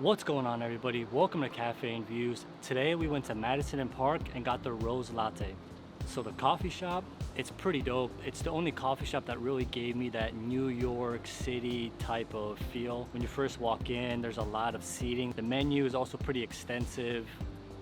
What's going on, everybody? Welcome to Cafe and Views. Today we went to Madison and Park and got the Rose Latte. So the coffee shop, it's pretty dope. It's the only coffee shop that really gave me that New York City type of feel. When you first walk in, there's a lot of seating. The menu is also pretty extensive.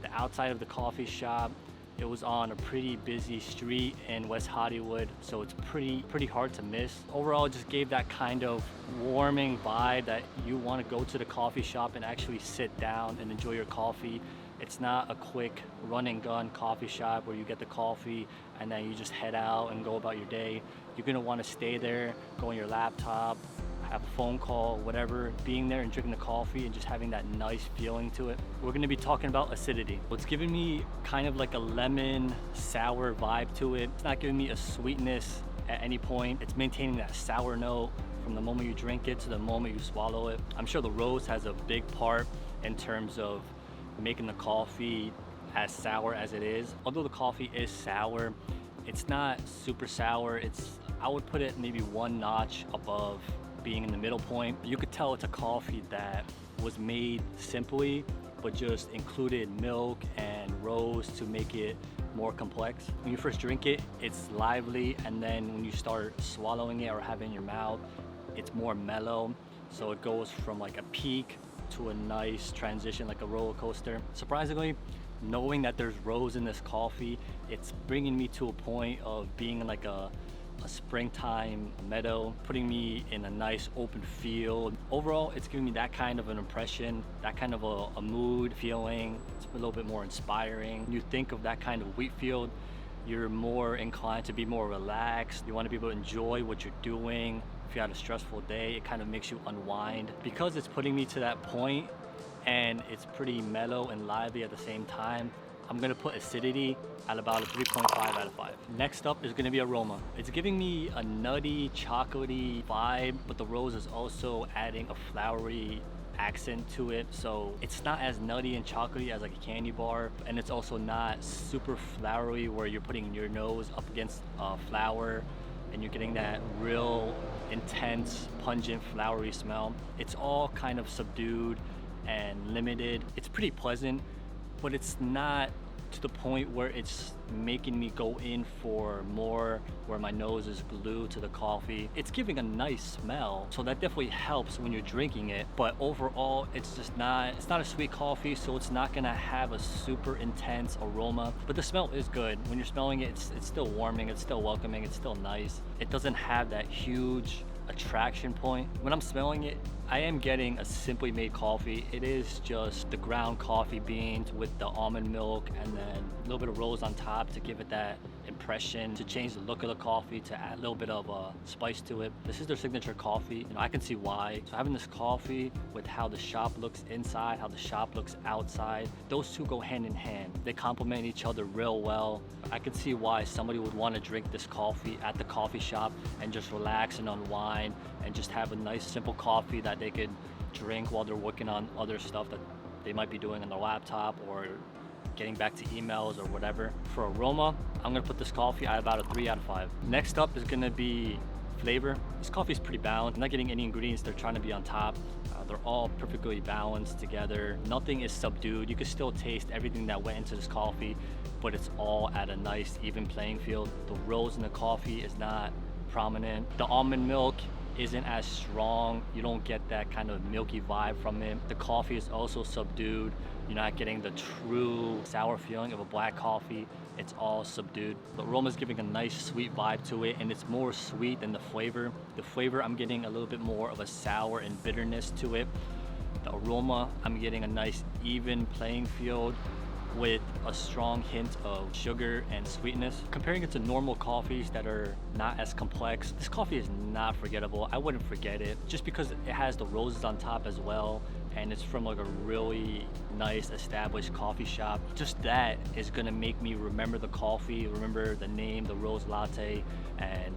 The outside of the coffee shop, it was on a pretty busy street in West Hollywood, so it's pretty hard to miss. Overall, it just gave that kind of warming vibe that you want to go to the coffee shop and actually sit down and enjoy your coffee. It's not a quick run and gun coffee shop where you get the coffee and then you just head out and go about your day. You're gonna want to stay there, go on your laptop, have a phone call, whatever, being there and drinking the coffee and just having that nice feeling to it. We're gonna be talking about acidity. It's giving me kind of like a lemon sour vibe to it. It's not giving me a sweetness at any point. It's maintaining that sour note from the moment you drink it to the moment you swallow it. I'm sure the rose has a big part in terms of making the coffee as sour as it is. Although the coffee is sour, it's not super sour. I would put it maybe one notch above being in the middle point. You could tell it's a coffee that was made simply, but just included milk and rose to make it more complex. When you first drink it, it's lively, and then when you start swallowing it or having it in your mouth, it's more mellow. So it goes from like a peak to a nice transition, like a roller coaster. Surprisingly, knowing that there's rose in this coffee, it's bringing me to a point of being in like a springtime meadow, putting me in a nice open field. Overall, it's giving me that kind of an impression, that kind of a mood feeling. It's a little bit more inspiring. When you think of that kind of wheat field, you're more inclined to be more relaxed. You want to be able to enjoy what you're doing. If you had a stressful day, it kind of makes you unwind. Because it's putting me to that point and it's pretty mellow and lively at the same time, I'm gonna put acidity at about a 3.5 out of 5. Next up is gonna be aroma. It's giving me a nutty, chocolatey vibe, but the rose is also adding a flowery accent to it. So it's not as nutty and chocolatey as like a candy bar, and it's also not super flowery where you're putting your nose up against a flower and you're getting that real intense, pungent, flowery smell. It's all kind of subdued and limited. It's pretty pleasant, but it's not to the point where it's making me go in for more, where my nose is glued to the coffee. It's giving a nice smell, so that definitely helps when you're drinking it. But overall, it's not a sweet coffee, so it's not gonna have a super intense aroma. But the smell is good. When you're smelling it, it's still warming, it's still welcoming, it's still nice. It doesn't have that huge attraction point. When I'm smelling it, I am getting a simply made coffee. It is just the ground coffee beans with the almond milk and then a little bit of rose on top to give it that impression, to change the look of the coffee, to add a little bit of spice to it. This is their signature coffee, I can see why. So having this coffee with how the shop looks inside, how the shop looks outside, those two go hand in hand. They complement each other real well. I can see why somebody would want to drink this coffee at the coffee shop and just relax and unwind and just have a nice simple coffee that they could drink while they're working on other stuff that they might be doing on their laptop or getting back to emails or whatever. For aroma, I'm gonna put this coffee at about a 3 out of 5. Next up is gonna be flavor. This coffee is pretty balanced. I'm not getting any ingredients they're trying to be on top. They're all perfectly balanced together. Nothing is subdued. You can still taste everything that went into this coffee, but it's all at a nice even playing field. The rose in the coffee is not prominent. The almond milk isn't as strong. You don't get that kind of milky vibe from it. The coffee is also subdued. You're not getting the true sour feeling of a black coffee. It's all subdued. The aroma is giving a nice sweet vibe to it, and it's more sweet than the flavor. The flavor, I'm getting a little bit more of a sour and bitterness to it. The aroma, I'm getting a nice even playing field with a strong hint of sugar and sweetness. Comparing it to normal coffees that are not as complex, this coffee is not forgettable. I wouldn't forget it just because it has the roses on top as well, and it's from like a really nice established coffee shop. Just that is gonna make me remember the coffee, remember the name, the Rose Latte, and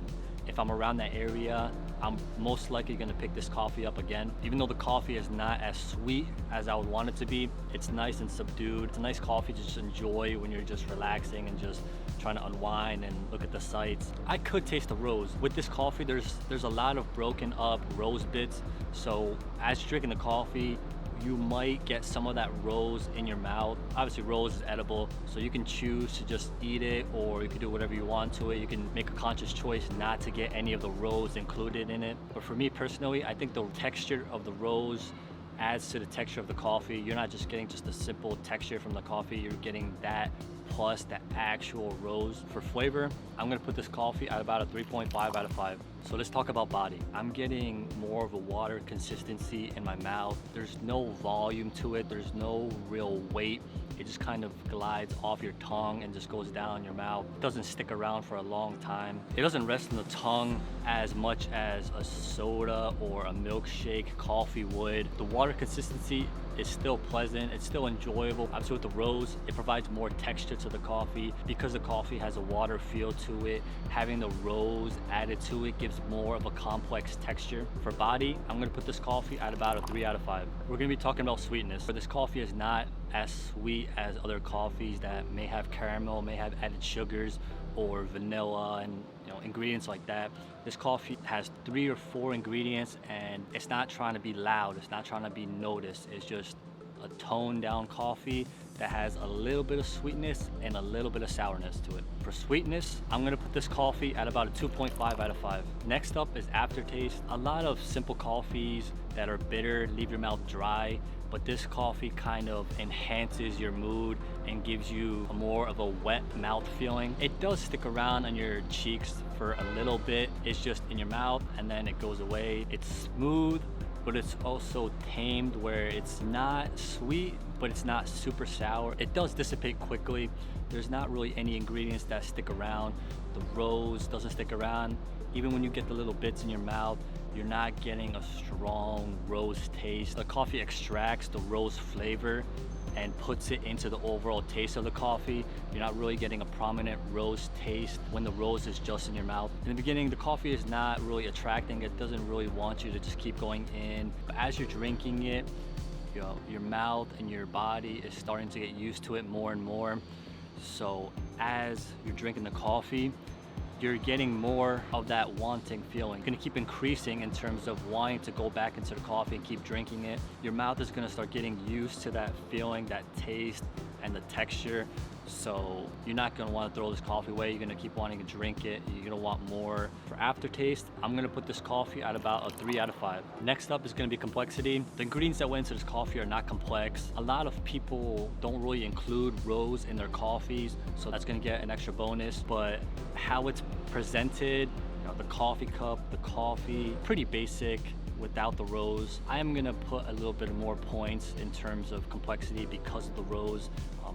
if I'm around that area, I'm most likely gonna pick this coffee up again. Even though the coffee is not as sweet as I would want it to be, it's nice and subdued. It's a nice coffee to just enjoy when you're just relaxing and just trying to unwind and look at the sights. I could taste the rose. With this coffee, there's a lot of broken up rose bits. So as you're drinking the coffee, you might get some of that rose in your mouth. Obviously rose is edible, so you can choose to just eat it, or you can do whatever you want to it. You can make a conscious choice not to get any of the rose included in it. But for me personally, I think the texture of the rose adds to the texture of the coffee. You're not just getting just a simple texture from the coffee, you're getting that plus the actual rose. For flavor, I'm gonna put this coffee at about a 3.5 out of 5. So let's talk about body. I'm getting more of a water consistency in my mouth. There's no volume to it, there's no real weight. It just kind of glides off your tongue and just goes down your mouth. It doesn't stick around for a long time. It doesn't rest on the tongue as much as a soda or a milkshake coffee would. The water consistency is still pleasant, it's still enjoyable. Obviously with the rose, it provides more texture to the coffee. Because the coffee has a water feel to it, having the rose added to it gives more of a complex texture. For body, I'm gonna put this coffee at about a 3 out of 5. We're gonna be talking about sweetness, but this coffee is not as sweet as other coffees that may have caramel, may have added sugars or vanilla and ingredients like that. This coffee has 3 or 4 ingredients, and it's not trying to be loud, it's not trying to be noticed. It's just a toned down coffee that has a little bit of sweetness and a little bit of sourness to it. For sweetness, I'm gonna put this coffee at about a 2.5 out of 5. Next up is Aftertaste. A lot of simple coffees that are bitter leave your mouth dry, but this coffee kind of enhances your mood and gives you more of a wet mouth feeling. It does stick around on your cheeks for a little bit. It's just in your mouth and then it goes away. It's smooth, but it's also tamed where it's not sweet, but it's not super sour. It does dissipate quickly. There's not really any ingredients that stick around. The rose doesn't stick around. Even when you get the little bits in your mouth, you're not getting a strong rose taste. The coffee extracts the rose flavor and puts it into the overall taste of the coffee. You're not really getting a prominent rose taste when the rose is just in your mouth. In the beginning, the coffee is not really attracting. It doesn't really want you to just keep going in. But as you're drinking it, your mouth and your body is starting to get used to it more and more. So as you're drinking the coffee, you're getting more of that wanting feeling. It's gonna keep increasing in terms of wanting to go back into the coffee and keep drinking it. Your mouth is gonna start getting used to that feeling, that taste, and the texture. So you're not gonna wanna throw this coffee away. You're gonna keep wanting to drink it. You're gonna want more. For aftertaste, I'm gonna put this coffee at about a 3 out of 5. Next up is gonna be complexity. The ingredients that went into this coffee are not complex. A lot of people don't really include rose in their coffees, so that's gonna get an extra bonus. But how it's presented, the coffee cup, the coffee, pretty basic without the rose. I am gonna put a little bit more points in terms of complexity because of the rose.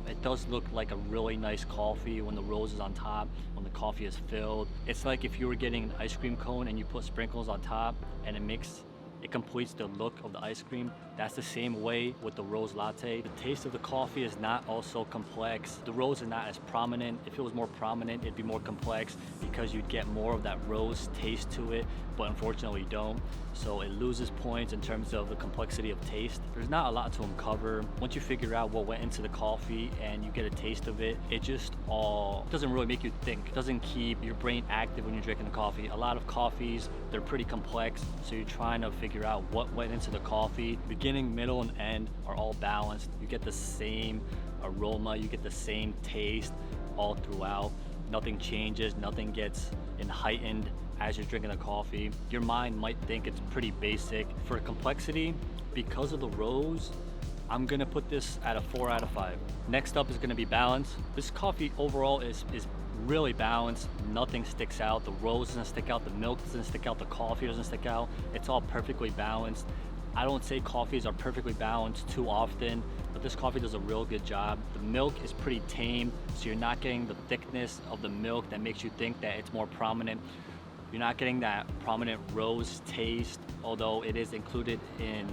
It does look like a really nice coffee when the rose is on top, when the coffee is filled. It's like if you were getting an ice cream cone and you put sprinkles on top and it completes the look of the ice cream. That's the same way with the rose latte. The taste of the coffee is not also complex. The rose is not as prominent. If it was more prominent, it'd be more complex because you'd get more of that rose taste to it, but unfortunately you don't. So it loses points in terms of the complexity of taste. There's not a lot to uncover. Once you figure out what went into the coffee and you get a taste of it, it just all doesn't really make you think. It doesn't keep your brain active when you're drinking the coffee. A lot of coffees, they're pretty complex, so you're trying to figure out what went into the coffee. Beginning, middle, and end are all balanced. You get the same aroma, you get the same taste all throughout. Nothing changes, nothing gets heightened as you're drinking the coffee. Your mind might think it's pretty basic. For complexity, because of the rose, I'm gonna put this at a 4 out of 5. Next up is gonna be balance. This coffee overall is really balanced. Nothing sticks out. The rose doesn't stick out, the milk doesn't stick out, the coffee doesn't stick out. It's all perfectly balanced. I don't say coffees are perfectly balanced too often, but this coffee does a real good job. The milk is pretty tame, so you're not getting the thickness of the milk that makes you think that it's more prominent. You're not getting that prominent rose taste, although it is included in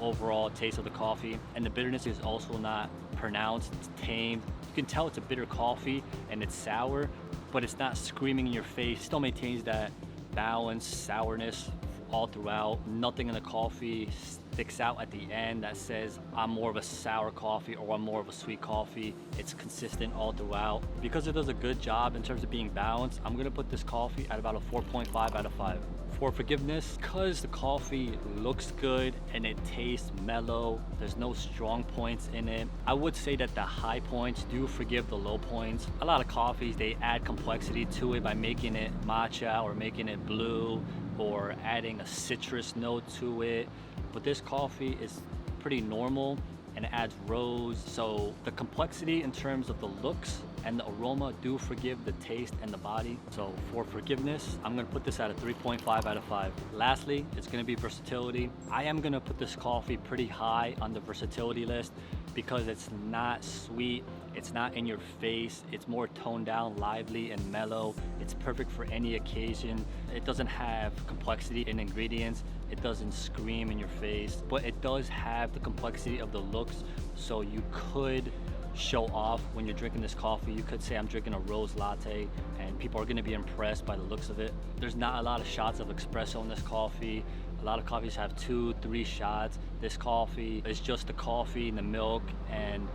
overall taste of the coffee. And the bitterness is also not pronounced, it's tamed. You can tell it's a bitter coffee and it's sour, but it's not screaming in your face. It still maintains that balanced sourness all throughout. Nothing in the coffee sticks out at the end that says I'm more of a sour coffee or I'm more of a sweet coffee. It's consistent all throughout. Because it does a good job in terms of being balanced, I'm gonna put this coffee at about a 4.5 out of 5. For forgiveness, because the coffee looks good and it tastes mellow, there's no strong points in it. I would say that the high points do forgive the low points. A lot of coffees, they add complexity to it by making it matcha or making it blue or adding a citrus note to it. But this coffee is pretty normal and it adds rose. So the complexity in terms of the looks and the aroma do forgive the taste and the body. So for forgiveness, I'm gonna put this at a 3.5 out of 5. Lastly, it's gonna be versatility. I am gonna put this coffee pretty high on the versatility list because it's not sweet, it's not in your face, it's more toned down, lively and mellow. It's perfect for any occasion. It doesn't have complexity in ingredients. It doesn't scream in your face, but it does have the complexity of the looks. So you could show off when you're drinking this coffee. You could say I'm drinking a rose latte and people are gonna be impressed by the looks of it. There's not a lot of shots of espresso in this coffee. A lot of coffees have 2-3 shots. This coffee is just the coffee and the milk and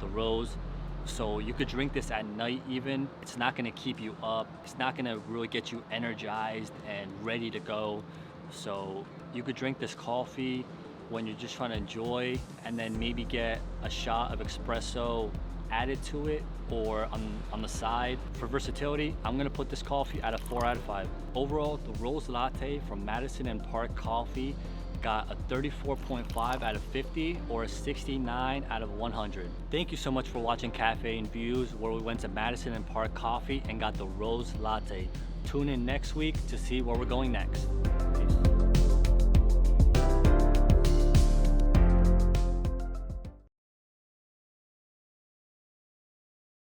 the rose. So you could drink this at night even. It's not gonna keep you up. It's not gonna really get you energized and ready to go. So you could drink this coffee when you're just trying to enjoy and then maybe get a shot of espresso added to it or on the side. For versatility, I'm gonna put this coffee at a 4 out of 5. Overall, the Rose Latte from Madison and Park Coffee got a 34.5 out of 50 or a 69 out of 100. Thank you so much for watching Cafe and Views, where we went to Madison and Park Coffee and got the Rose Latte. Tune in next week to see where we're going next. Peace.